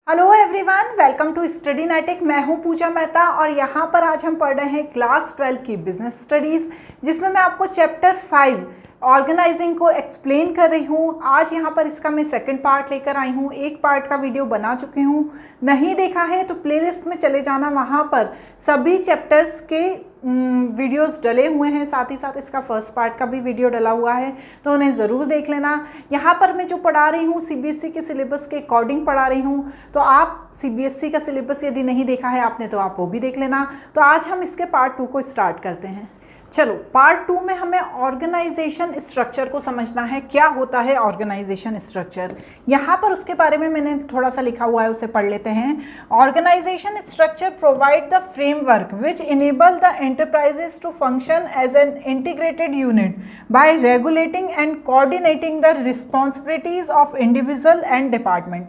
Hello everyone, welcome to Studynetic. मैं हूं पूजा मेहता और यहां पर आज हम पढ़ रहे हैं क्लास 12 की बिजनेस स्टडीज़, जिसमें मैं आपको चैप्टर 5 ऑर्गेनाइजिंग को एक्सप्लेन कर रही हूं। आज यहां पर इसका मैं सेकंड पार्ट लेकर आई हूं। एक पार्ट का वीडियो बना चुकी हूं, नहीं देखा है तो प्लेलिस्ट में चले जाना, वहां पर सभी चैप्टर्स के वीडियोस डले हुए हैं। साथ ही साथ इसका फर्स्ट पार्ट का भी वीडियो डला हुआ है, तो उन्हें ज़रूर देख लेना। यहाँ पर मैं जो पढ़ा रही हूँ सीबीएसई के सिलेबस के अकॉर्डिंग पढ़ा रही हूँ, तो आप सीबीएसई का सिलेबस यदि नहीं देखा है आपने तो आप वो भी देख लेना। तो आज हम इसके पार्ट 2 को स्टार्ट करते हैं। चलो, पार्ट 2 में हमें ऑर्गेनाइजेशन स्ट्रक्चर को समझना है। क्या होता है ऑर्गेनाइजेशन स्ट्रक्चर, यहाँ पर उसके बारे में मैंने थोड़ा सा लिखा हुआ है, उसे पढ़ लेते हैं। Organisation structure provide the framework which enable the enterprises to function as an integrated unit by regulating and coordinating the responsibilities of individual and department.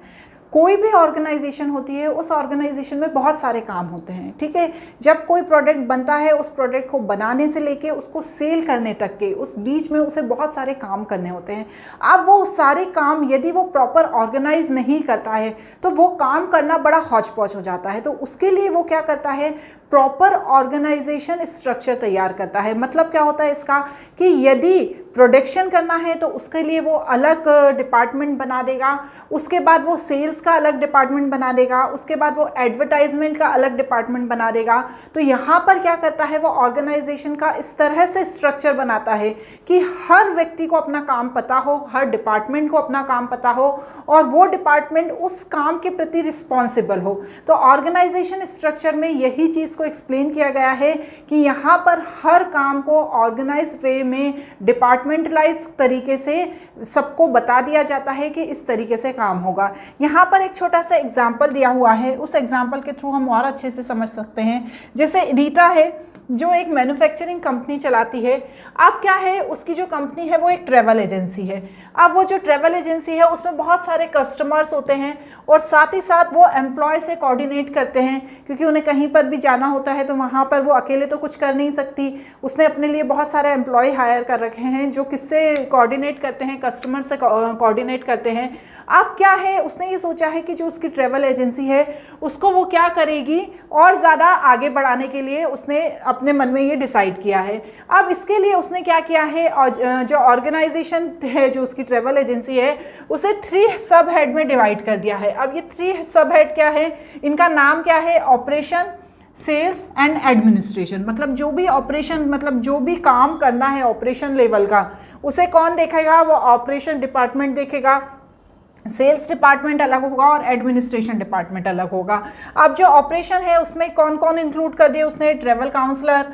कोई भी ऑर्गेनाइजेशन होती है, उस ऑर्गेनाइजेशन में बहुत सारे काम होते हैं, ठीक है। जब कोई प्रोडक्ट बनता है, उस प्रोडक्ट को बनाने से लेके उसको सेल करने तक के उस बीच में उसे बहुत सारे काम करने होते हैं। अब वो सारे काम यदि वो प्रॉपर ऑर्गेनाइज नहीं करता है तो वो काम करना बड़ा हौच पौच हो जाता है। तो उसके लिए वो क्या करता है, प्रॉपर ऑर्गेनाइजेशन स्ट्रक्चर तैयार करता है। मतलब क्या होता है इसका कि यदि प्रोडक्शन करना है तो उसके लिए वो अलग डिपार्टमेंट बना देगा, उसके बाद वो सेल्स का अलग डिपार्टमेंट बना देगा, उसके बाद वो एडवर्टाइजमेंट का अलग डिपार्टमेंट बना देगा। तो यहाँ पर क्या करता है, वो ऑर्गेनाइजेशन का इस तरह से स्ट्रक्चर बनाता है कि हर व्यक्ति को अपना काम पता हो, हर डिपार्टमेंट को अपना काम पता हो और वो डिपार्टमेंट उस काम के प्रति रिस्पॉन्सिबल हो। तो ऑर्गेनाइजेशन स्ट्रक्चर में यही चीज़ को एक्सप्लेन किया गया है कि यहाँ पर हर काम को ऑर्गेनाइज्ड वे में डिपार्टमेंटलाइज तरीके से सबको बता दिया जाता है कि इस तरीके से काम होगा। यहाँ पर एक छोटा सा एग्जाम्पल दिया हुआ है, उस एग्जाम्पल के थ्रू हम और अच्छे से समझ सकते हैं। जैसे रीता है जो एक मैन्युफैक्चरिंग कंपनी चलाती है। अब क्या है, उसकी जो कंपनी है वो एक ट्रैवल एजेंसी है। अब वो जो ट्रैवल एजेंसी है उसमें बहुत सारे कस्टमर्स होते हैं और साथ ही साथ वो एम्प्लॉय से कोऑर्डिनेट करते हैं, क्योंकि उन्हें कहीं पर भी जाना होता है तो वहाँ पर वो अकेले तो कुछ कर नहीं सकती। उसने अपने लिए बहुत सारे एम्प्लॉय हायर कर रखे हैं जो किससे कोऑर्डिनेट करते हैं, कस्टमर से कोऑर्डिनेट करते हैं। अब क्या है, उसने ये सोचा है कि जो उसकी ट्रैवल एजेंसी है उसको वो क्या करेगी, और ज़्यादा आगे बढ़ाने के लिए उसने अपने मन में ये डिसाइड किया है। अब इसके लिए उसने क्या किया है, और जो ऑर्गेनाइजेशन है जो उसकी ट्रैवल एजेंसी है उसे 3 सब हेड में डिवाइड कर दिया है। अब ये 3 सब हेड क्या है, इनका नाम क्या है, ऑपरेशन, सेल्स एंड एडमिनिस्ट्रेशन। मतलब जो भी ऑपरेशन, मतलब जो भी काम करना है ऑपरेशन लेवल का, उसे कौन देखेगा, वो ऑपरेशन डिपार्टमेंट देखेगा, सेल्स डिपार्टमेंट अलग होगा और एडमिनिस्ट्रेशन डिपार्टमेंट अलग होगा। अब जो ऑपरेशन है उसमें कौन कौन इंक्लूड कर दिए उसने, travel counsellor,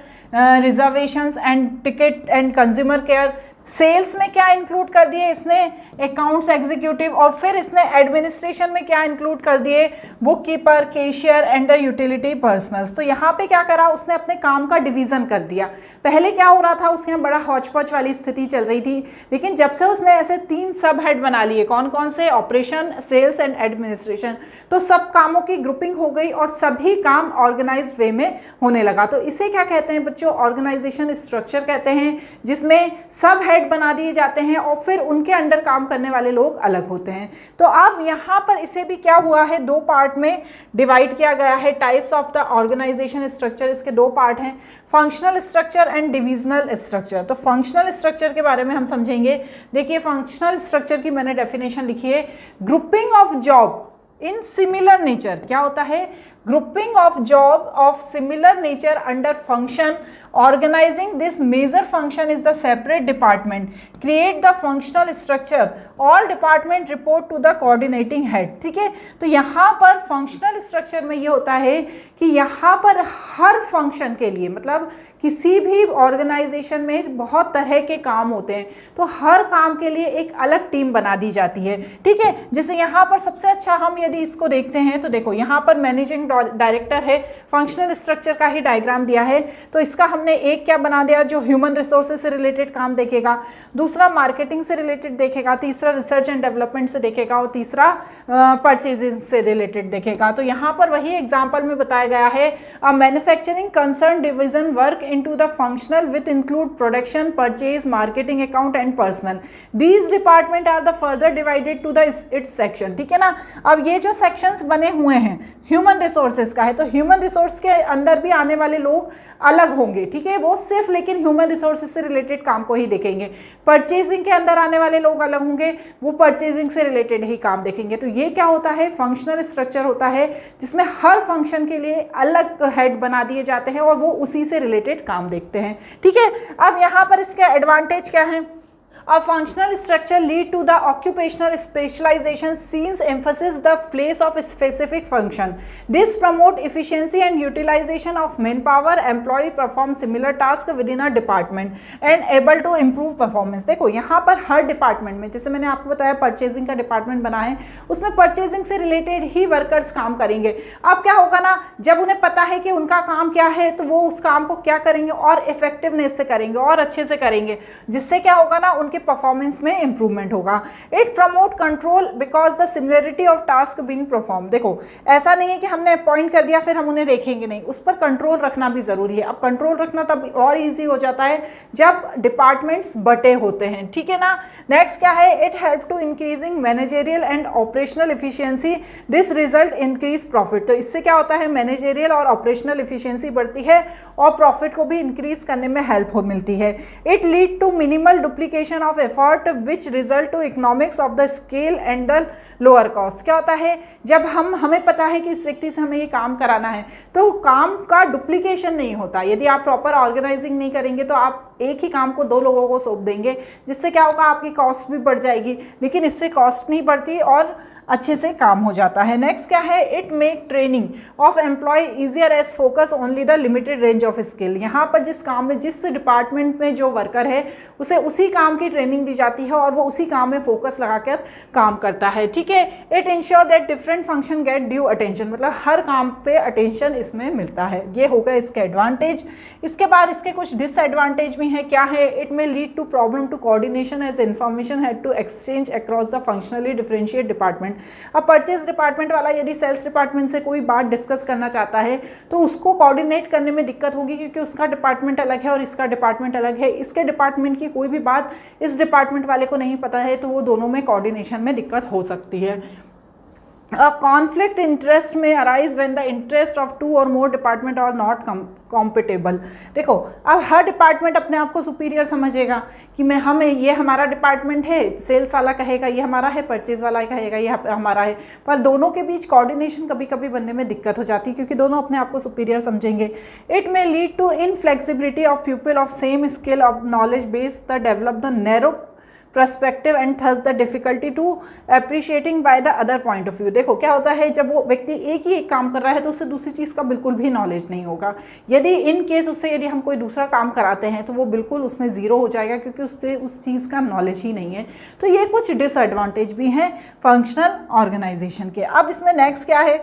reservations and ticket and consumer care. Sales में क्या इंक्लूड कर दिए इसने, अकाउंट्स एग्जीक्यूटिव। और फिर इसने एडमिनिस्ट्रेशन में क्या इंक्लूड कर दिए, book keeper, cashier and the utility personnels. तो यहाँ पे क्या करा, उसने अपने काम का डिवीजन कर दिया। पहले क्या हो रहा था, उसके यहाँ बड़ा हौच पौच वाली स्थिति चल रही थी, लेकिन जब से उसने ऐसे 3 सब हेड बना लिए, कौन कौन से, ऑपरेशन, सेल्स एंड एडमिनिस्ट्रेशन, तो सब कामों की ग्रुपिंग हो गई और सभी काम ऑर्गेनाइज्ड वे में होने लगा। तो इसे क्या कहते हैं बच्चों, ऑर्गेनाइजेशन स्ट्रक्चर कहते हैं, जिसमें सब हेड बना दिए जाते हैं और फिर उनके अंडर काम करने वाले लोग अलग होते हैं। तो अब यहाँ पर इसे भी क्या हुआ है, 2 पार्ट में डिवाइड किया गया है। Types of the organisation structure, इसके 2 पार्ट हैं, functional structure and divisional structure. तो फंक्शनल स्ट्रक्चर के बारे में हम समझेंगे। देखिए, फंक्शनल स्ट्रक्चर की मैंने डेफिनेशन लिखी है, grouping of job in similar nature. क्या होता है, grouping of job of similar nature under function, organising this major function is the separate department, create the functional structure, all department report to the coordinating head. ठीक है, तो यहाँ पर functional structure में ये होता है कि यहाँ पर हर फंक्शन के लिए, मतलब किसी भी ऑर्गेनाइजेशन में बहुत तरह के काम होते हैं, तो हर काम के लिए एक अलग टीम बना दी जाती है। ठीक है, जैसे यहाँ पर सबसे अच्छा हम यदि इसको देखते हैं तो देखो, यहाँ पर मैनेजिंग डायरेक्टर है, फंक्शनल स्ट्रक्चर का ही डायग्राम दिया है। तो इसका हमने एक क्या बना दिया, जो ह्यूमन रिसोर्सेज से रिलेटेड काम देखेगा, दूसरा मार्केटिंग से रिलेटेड देखेगा, तीसरा रिसर्च एंड डेवलपमेंट से देखेगा और तीसरा परचेजिंग से रिलेटेड देखेगा। तो यहाँ पर वही एग्जाम्पल में बताया गया है, a manufacturing concern division work into the functional with include production, purchase, marketing, account and personnel. These department are the further divided to the its section. ठीक है ना, अब ये ये जो सेक्शंस बने हुए हैं ह्यूमन रिसोर्सेज का है, तो ह्यूमन रिसोर्स के अंदर भी आने वाले लोग अलग होंगे, ठीक है, वो सिर्फ लेकिन ह्यूमन रिसोर्सेज से रिलेटेड काम को ही देखेंगे। परचेजिंग के अंदर आने वाले लोग अलग होंगे, वो परचेजिंग से रिलेटेड ही काम देखेंगे। तो ये क्या होता है, फंक्शनल स्ट्रक्चर होता है जिसमें हर फंक्शन के लिए अलग हेड बना दिए जाते हैं और वो उसी से रिलेटेड काम देखते हैं, ठीक है। अब यहाँ पर इसके एडवांटेज क्या है? A functional structure lead to the occupational specialization since emphasizes the place of a specific function. This promote efficiency and utilization of manpower. Employee perform similar task within a department and able to improve performance. देखो यहाँ पर हर department में, जैसे मैंने आपको बताया purchasing का department बना है, उसमें परचेजिंग से रिलेटेड ही वर्कर्स काम करेंगे। अब क्या होगा ना, जब उन्हें पता है कि उनका काम क्या है तो वो उस काम को क्या करेंगे और इफेक्टिवनेस से करेंगे और अच्छे से करेंगे, जिससे क्या होगा ना, उनके परफॉर्मेंस में इंप्रूवमेंट होगा। It promote control because the similarity of task being perform. देखो ऐसा नहीं है कि हमने अपॉइंट कर दिया फिर हम उन्हें देखेंगे नहीं, उस पर कंट्रोल रखना भी जरूरी है। अब कंट्रोल रखना तब और इजी हो जाता है जब डिपार्टमेंट्स बटे होते हैं, ठीक है ना। नेक्स्ट क्या है, it help to increasing managerial and operational efficiency, this result increase profit. तो इससे क्या होता है, मैनेजेरियल और ऑपरेशनल इफिशियंसी बढ़ती है और प्रॉफिट को भी इंक्रीज करने में हेल्प मिलती है। It lead to minimal duplication of effort which result to economics of the scale and the lower cost. क्या होता है, जब हमें पता है कि इस व्यक्ति से हमें ये काम कराना है तो काम का डुप्लीकेशन नहीं होता। यदि आप प्रॉपर ऑर्गेनाइजिंग नहीं करेंगे तो आप एक ही काम को दो लोगों को सौंप देंगे, जिससे क्या होगा, आपकी कॉस्ट भी बढ़ जाएगी, लेकिन इससे कॉस्ट नहीं बढ़ती और अच्छे से काम हो जाता है। नेक्स्ट क्या है, it make training of employ easier as focus only the limited range of skill. यहाँ पर जिस काम में, जिस डिपार्टमेंट में जो वर्कर है उसे उसी काम की ट्रेनिंग दी जाती है और वो उसी काम में फोकस लगाकर काम करता है, ठीक है। It ensure that different function get due attention, मतलब हर काम पे अटेंशन इसमें मिलता है। ये होगा इसके एडवांटेज। इसके बाद इसके कुछ डिसएडवांटेज भी हैं। क्या है, इट में lead to problem to coordination as information had to exchange across the functionally differentiate department. अब परचेज डिपार्टमेंट वाला यदि सेल्स डिपार्टमेंट से कोई बात डिस्कस करना चाहता है तो उसको कोऑर्डिनेट करने में दिक्कत होगी, क्योंकि उसका डिपार्टमेंट अलग है और इसका डिपार्टमेंट अलग है। इसके डिपार्टमेंट की कोई भी बात इस डिपार्टमेंट वाले को नहीं पता है तो वो दोनों में कोऑर्डिनेशन में दिक्कत हो सकती है। A conflict interest may arise when the interest of two or more department are not compatible। देखो अब हर डिपार्टमेंट अपने आप को सुपीरियर समझेगा कि ये हमारा डिपार्टमेंट है, सेल्स वाला कहेगा ये हमारा है, परचेज वाला कहेगा ये हमारा है, पर दोनों के बीच कोऑर्डिनेशन कभी कभी बनने में दिक्कत हो जाती है क्योंकि दोनों अपने आप को सुपीरियर समझेंगे। It may lead to inflexibility of people of same skill of knowledge base the develop the narrow perspective and thus the difficulty to appreciating by the other point of view. देखो क्या होता है, जब वो व्यक्ति एक ही काम कर रहा है तो उससे दूसरी चीज़ का बिल्कुल भी नॉलेज नहीं होगा। यदि इन केस उससे यदि हम कोई दूसरा काम कराते हैं तो वो बिल्कुल उसमें ज़ीरो हो जाएगा क्योंकि उससे उस चीज़ का नॉलेज ही नहीं है। तो ये कुछ डिसएडवांटेज भी हैं फंक्शनल ऑर्गेनाइजेशन के। अब इसमें नेक्स्ट क्या है,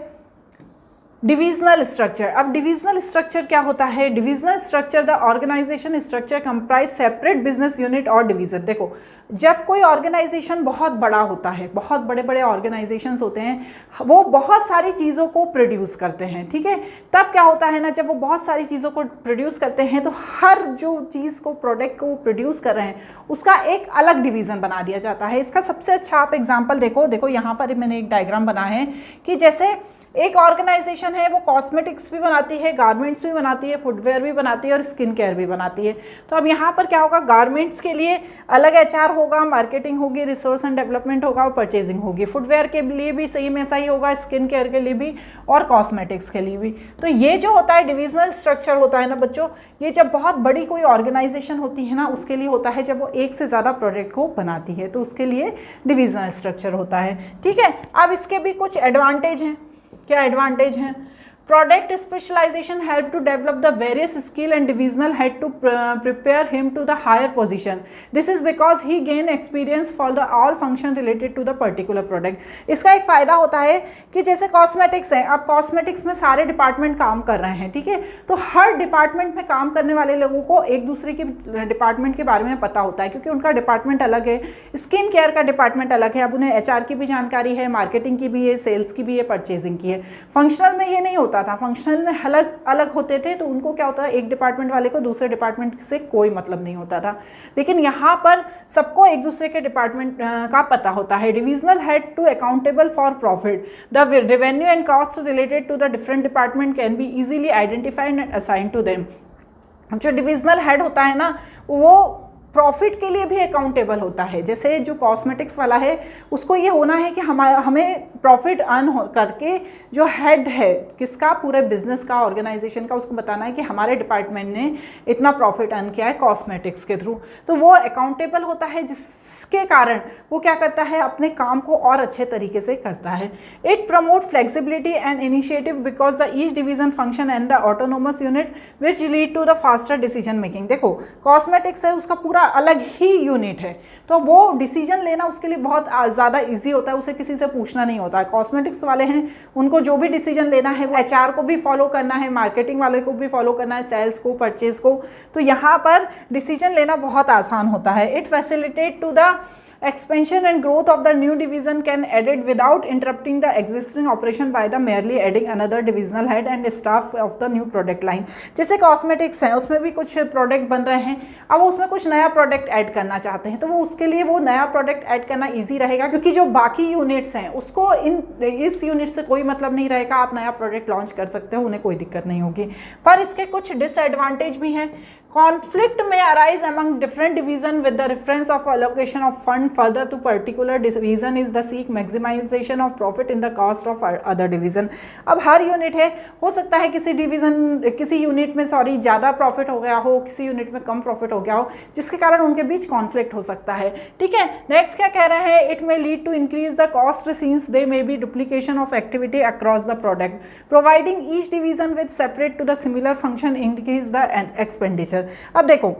डिविजनल स्ट्रक्चर। अब डिविजनल स्ट्रक्चर क्या होता है, divisional structure the organisation structure comprise separate business unit और डिवीजन। देखो जब कोई ऑर्गेनाइजेशन बहुत बड़ा होता है, बहुत बड़े बड़े ऑर्गेनाइजेशंस होते हैं, वो बहुत सारी चीज़ों को प्रोड्यूस करते हैं, ठीक है। तब क्या होता है ना, जब वो बहुत सारी चीज़ों को प्रोड्यूस करते हैं तो हर जो चीज़ को, प्रोडक्ट को प्रोड्यूस कर रहे हैं उसका एक अलग डिवीज़न बना दिया जाता है। इसका सबसे अच्छा आप एग्जाम्पल देखो यहाँ पर मैंने एक डायग्राम बना है कि जैसे एक ऑर्गेनाइजेशन है वो कॉस्मेटिक्स भी बनाती है, गारमेंट्स भी बनाती है, फुटवेयर भी बनाती है और स्किन केयर भी बनाती है। तो अब यहाँ पर क्या होगा, गारमेंट्स के लिए अलग HR होगा, मार्केटिंग होगी, रिसोर्स एंड डेवलपमेंट होगा और परचेजिंग होगी। फुटवेयर के लिए भी सेम ऐसा ही होगा, स्किन केयर के लिए भी और कॉस्मेटिक्स के लिए भी। तो ये जो होता है डिविजनल स्ट्रक्चर होता है ना बच्चों, ये जब बहुत बड़ी कोई ऑर्गेनाइजेशन होती है ना उसके लिए होता है, जब वो एक से ज़्यादा प्रोडक्ट को बनाती है तो उसके लिए डिविजनल स्ट्रक्चर होता है, ठीक है। अब इसके भी कुछ एडवांटेज हैं। क्या एडवांटेज हैं, Product specialization help to develop the various skill and divisional head to prepare him to the higher position. This is because he gain experience for the all function related to the particular product. इसका एक फ़ायदा होता है कि जैसे cosmetics है, अब cosmetics में सारे डिपार्टमेंट काम कर रहे हैं, ठीक है। तो हर डिपार्टमेंट में काम करने वाले लोगों को एक दूसरे के डिपार्टमेंट के बारे में पता होता है क्योंकि उनका डिपार्टमेंट अलग है। स्किन केयर का डिपार्टमेंट अलग है, अब उन्हें HR की भी जानकारी है, मार्केटिंग की भी है, सेल्स की भी है, परचेजिंग की है। फंक्शनल में ये नहीं होता, होता था, फंक्शनल में अलग अलग होते थे, तो उनको क्या होता है, एक डिपार्टमेंट वाले को दूसरे डिपार्टमेंट से कोई मतलब नहीं होता था। लेकिन यहाँ पर सबको एक दूसरे के डिपार्टमेंट का पता होता है। Divisional head to accountable for profit, the revenue and cost related to the different department can be easily identified and assign to them. जो डिविजनल हेड होता है ना, वो प्रॉफिट के लिए भी अकाउंटेबल होता है। जैसे जो कॉस्मेटिक्स वाला है, उसको ये होना है कि हमें प्रॉफिट अर्न करके जो हेड है किसका, पूरे बिजनेस का, ऑर्गेनाइजेशन का, उसको बताना है कि हमारे डिपार्टमेंट ने इतना प्रॉफिट अर्न किया है कॉस्मेटिक्स के थ्रू। तो वो अकाउंटेबल होता है, जिसके कारण वो क्या करता है, अपने काम को और अच्छे तरीके से करता है। It promote flexibility and initiative because the each division function and the autonomous unit which lead to the faster decision making. देखो कॉस्मेटिक्स है, उसका पूरा अलग ही यूनिट है, तो वो डिसीजन लेना उसके लिए बहुत ज़्यादा इजी होता है, उसे किसी से पूछना नहीं होता है। कॉस्मेटिक्स वाले हैं, उनको जो भी डिसीजन लेना है वो एचआर को भी फॉलो करना है, मार्केटिंग वाले को भी फॉलो करना है, सेल्स को, परचेज को, तो यहाँ पर डिसीजन लेना बहुत आसान होता है। It facilitate to the expansion and growth of the new division can added without interrupting the existing operation by the merely adding another divisional head and staff of the new product line। जैसे cosmetics है, उसमें भी कुछ product बन रहे हैं, अब वो उसमें कुछ नया प्रोडक्ट ऐड करना चाहते हैं, तो वो उसके लिए वो नया प्रोडक्ट ऐड करना ईजी रहेगा, क्योंकि जो बाकी यूनिट्स हैं उसको इस यूनिट से कोई मतलब नहीं रहेगा। आप नया प्रोडक्ट लॉन्च कर सकते हो, उन्हें कोई दिक्कत नहीं होगी। पर इसके कुछ डिसएडवांटेज भी हैं। कॉन्फ्लिक्ट में arise among different division with the reference of allocation of fund further to particular division is the seek maximization of profit in the cost of other division। अब हर यूनिट है, हो सकता है किसी यूनिट में ज़्यादा प्रॉफिट हो गया हो, किसी यूनिट में कम प्रॉफिट हो गया हो, जिसके कारण उनके बीच कॉन्फ्लिक्ट हो सकता है। ठीक है, नेक्स्ट क्या कह रहे हैं, it may lead to increase the cost since they may be duplication of activity across the product providing each division with separate to the similar function increase the expenditure. अब देखो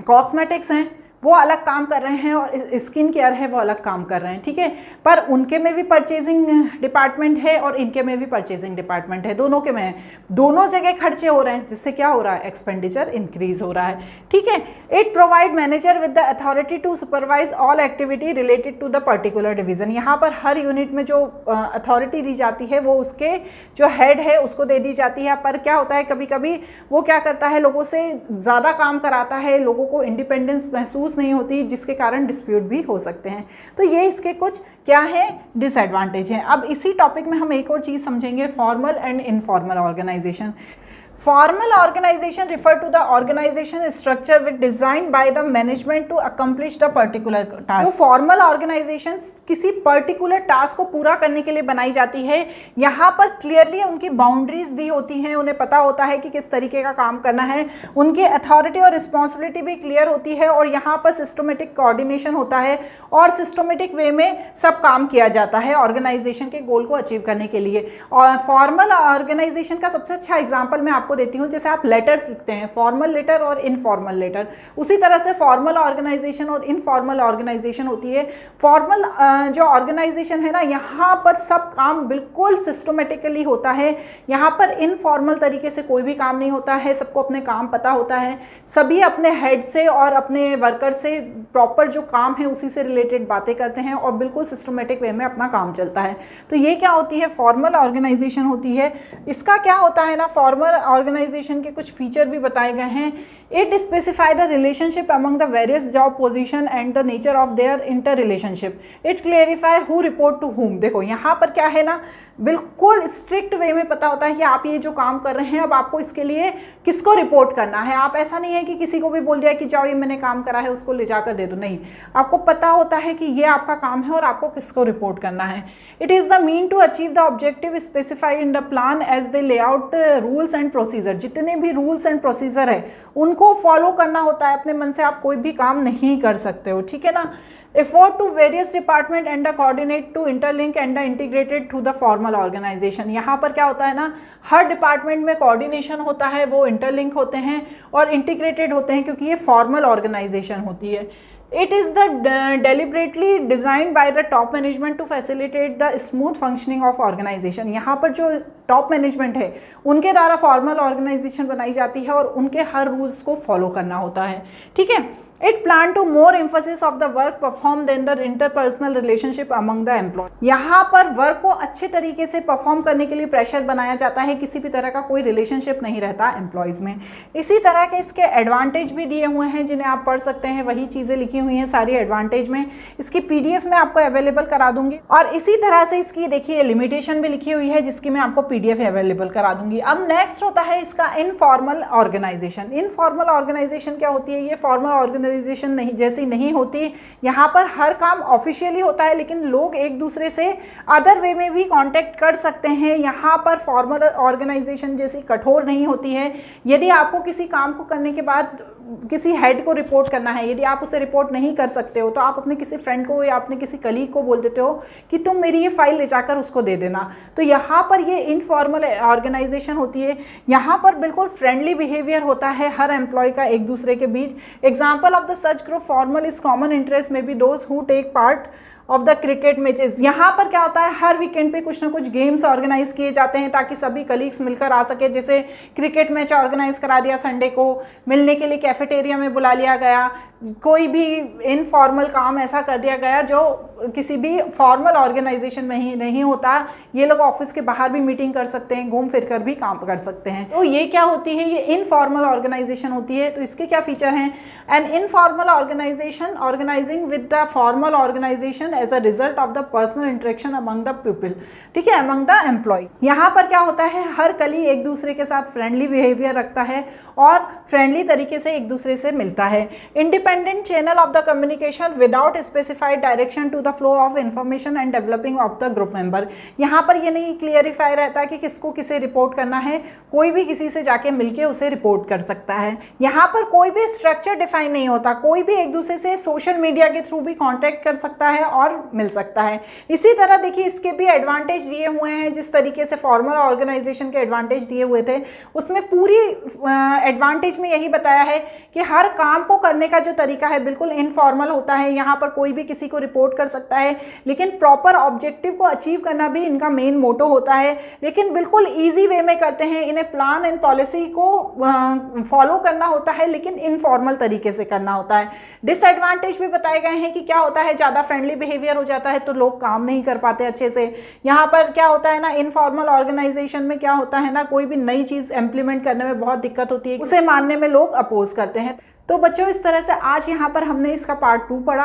कॉस्मेटिक्स हैं, वो अलग काम कर रहे हैं, और स्किन केयर है वो अलग काम कर रहे हैं, ठीक है, पर उनके में भी परचेजिंग डिपार्टमेंट है और इनके में भी परचेजिंग डिपार्टमेंट है, दोनों के में दोनों जगह खर्चे हो रहे हैं, जिससे क्या हो रहा है, एक्सपेंडिचर इंक्रीज हो रहा है। ठीक है, it provide manager with the authority to supervise all activity related to the particular division. यहाँ पर हर यूनिट में जो अथॉरिटी दी जाती है वो उसके जो हेड है उसको दे दी जाती है, पर क्या होता है कभी कभी वो क्या करता है, लोगों से ज़्यादा काम कराता है, लोगों को इंडिपेंडेंस महसूस नहीं होती, जिसके कारण डिस्प्यूट भी हो सकते हैं। तो ये इसके कुछ क्या है, डिसएडवांटेज हैं। अब इसी टॉपिक में हम एक और चीज़ समझेंगे, formal and informal organisation. Formal organization refer to the organization structure which designed by the management to accomplish the particular task। जो formal organization किसी particular task को पूरा करने के लिए बनाई जाती है, यहाँ पर clearly उनकी boundaries दी होती हैं, उन्हें पता होता है कि किस तरीके का काम करना है, उनकी authority और responsibility भी clear होती है, और यहाँ पर systematic coordination होता है और systematic way में सब काम किया जाता है organization के goal को achieve करने के लिए। और formal organization का सबसे अच्छा example मैं आपको देती हूँ, जैसे आप लेटर्स लिखते हैं, फॉर्मल लेटर और इनफॉर्मल लेटर, उसी तरह से फॉर्मल ऑर्गेनाइजेशन और इनफॉर्मल ऑर्गेनाइजेशन होती है। फॉर्मल जो ऑर्गेनाइजेशन है ना, यहाँ पर सब काम बिल्कुल सिस्टमेटिकली होता है, यहाँ पर इनफॉर्मल तरीके से कोई भी काम नहीं होता है, सबको अपने काम पता होता है, सभी अपने हेड से और अपने वर्कर से प्रॉपर जो काम है उसी से रिलेटेड बातें करते हैं और बिल्कुल सिस्टमेटिक वे में अपना काम चलता है। तो ये क्या होती है, फॉर्मल ऑर्गेनाइजेशन होती है। इसका क्या होता है ना, फॉर्मल ऑर्गेनाइजेशन के कुछ फीचर भी बताए गए हैं। It specify the relationship among the various job position and the nature of their interrelationship. It clarify who report to whom. देखो यहाँ पर क्या है ना, बिल्कुल स्ट्रिक्ट वे में पता होता है कि आप ये जो काम कर रहे हैं, अब आपको इसके लिए किसको रिपोर्ट करना है। आप ऐसा नहीं है कि किसी को भी बोल दिया कि जाओ ये मैंने काम करा है उसको ले जाकर दे दो, नहीं, आपको पता होता है कि ये आपका काम है और आपको किसको रिपोर्ट करना है। It is the mean to achieve the objective specified in the plan as they lay out rules and procedure. जितने भी रूल्स एंड प्रोसीजर है उनको फॉलो करना होता है, अपने मन से आप कोई भी काम नहीं कर सकते हो, ठीक है ना। Effort to various department and the coordinate to interlink and the integrated through the formal organisation. यहाँ पर क्या होता है ना, हर डिपार्टमेंट में कोऑर्डिनेशन होता है, वो इंटरलिंक होते हैं और इंटीग्रेटेड होते हैं, क्योंकि ये फॉर्मल ऑर्गेनाइजेशन होती है। It is the deliberately designed by the top management to facilitate the smooth functioning of organization। यहाँ पर जो टॉप मैनेजमेंट है उनके द्वारा फॉर्मल ऑर्गेनाइजेशन बनाई जाती है और उनके हर रूल्स को फॉलो करना होता है, ठीक है। It plan to more emphasis of the work performed than the interpersonal relationship among the employees. यहाँ पर वर्क को अच्छे तरीके से परफॉर्म करने के लिए प्रेशर बनाया जाता है, किसी भी तरह का कोई रिलेशनशिप नहीं रहता एम्प्लॉयज़ में। इसी तरह के इसके एडवांटेज भी दिए हुए हैं जिन्हें आप पढ़ सकते हैं, वही चीज़ें लिखी हुई हैं सारी एडवांटेज में। इसकी PDF में आपको अवेलेबल करा दूंगी और इसी तरह से इसकी देखिए लिमिटेशन भी लिखी हुई है जिसकी मैं आपको PDF अवेलेबल करा दूंगी। अब नेक्स्ट होता है इसका इनफॉर्मल ऑर्गेनाइजेशन। इनफॉर्मल ऑर्गेनाइजेशन क्या होती है? ये फॉर्मल ऑर्गेनाइजेशन नहीं जैसी नहीं होती। यहाँ पर हर काम ऑफिशियली होता है लेकिन लोग एक दूसरे से अदर वे में भी कांटेक्ट कर सकते हैं। यहाँ पर फॉर्मल ऑर्गेनाइजेशन जैसी कठोर नहीं होती है। यदि आपको किसी काम को करने के बाद किसी हेड को रिपोर्ट करना है, यदि आप उसे रिपोर्ट नहीं कर सकते हो तो आप अपने किसी फ्रेंड को या अपने किसी कलीग को बोल देते हो कि तुम मेरी ये फाइल ले जाकर उसको दे देना। तो यहाँ पर ये इनफॉर्मल ऑर्गेनाइजेशन होती है। यहाँ पर बिल्कुल फ्रेंडली बिहेवियर होता है हर एम्प्लॉय का एक दूसरे के बीच। Example of the such group formal is common interest may be those who take part of the cricket matches. यहाँ पर क्या होता है, हर वीकेंड पे कुछ ना कुछ गेम्स ऑर्गेनाइज किए जाते हैं ताकि सभी कलीग्स मिलकर आ सके। जैसे क्रिकेट मैच ऑर्गेनाइज करा दिया संडे को, मिलने के लिए कैफेटेरिया में बुला लिया गया, कोई भी इनफॉर्मल काम ऐसा कर दिया गया जो किसी भी फॉर्मल ऑर्गेनाइजेशन में ही नहीं होता। ये लोग ऑफिस के बाहर भी मीटिंग कर सकते हैं, घूम फिर कर भी काम कर सकते हैं। तो ये क्या होती है? ये इनफॉर्मल ऑर्गेनाइजेशन होती है। तो इसके क्या फीचर हैं? An informal organisation organising with the formal organisation as a result of the personal interaction among the people, ठीक है, अमंग द एम्प्लॉय। यहाँ पर क्या होता है, हर कली एक दूसरे के साथ फ्रेंडली बिहेवियर रखता है और फ्रेंडली तरीके से एक दूसरे से मिलता है। Independent channel of the communication without specified direction to the flow of information and developing of the group member. यहाँ पर ये नहीं क्लियरिफाई रहता कि किसको किसे रिपोर्ट करना है, कोई भी किसी से जाके मिलके उसे रिपोर्ट कर सकता है। यहाँ पर कोई भी स्ट्रक्चर डिफाइन नहीं होता, कोई भी एक दूसरे से सोशल मीडिया के थ्रू भी कॉन्टेक्ट कर सकता है और मिल सकता है। इसी तरह देखिए इसके भी एडवांटेज दिए हुए हैं। जिस तरीके से फॉर्मल ऑर्गेनाइजेशन के एडवांटेज दिए हुए थे उसमें पूरी एडवांटेज में यही बताया है कि हर काम को करने का जो तरीका है बिल्कुल इनफॉर्मल होता है। यहाँ पर कोई भी किसी को रिपोर्ट कर सकता है लेकिन प्रॉपर ऑब्जेक्टिव को अचीव करना भी इनका मेन मोटो होता है, लेकिन बिल्कुल ईजी वे में करते हैं। इन्हें प्लान एंड पॉलिसी को फॉलो करना होता है लेकिन इनफॉर्मल तरीके से करना होता है। डिसएडवांटेज भी बताए गए हैं कि क्या होता है, ज़्यादा फ्रेंडली बिहेवियर हो जाता है तो लोग काम नहीं कर पाते अच्छे से। यहाँ पर क्या होता है ना, इनफॉर्मल ऑर्गेनाइजेशन में क्या होता है ना, कोई भी नई चीज़ इम्प्लीमेंट करने में बहुत दिक्कत होती है, उसे मानने में लोग अपोज करते हैं। तो बच्चों इस तरह से आज यहाँ पर हमने इसका पार्ट 2 पढ़ा।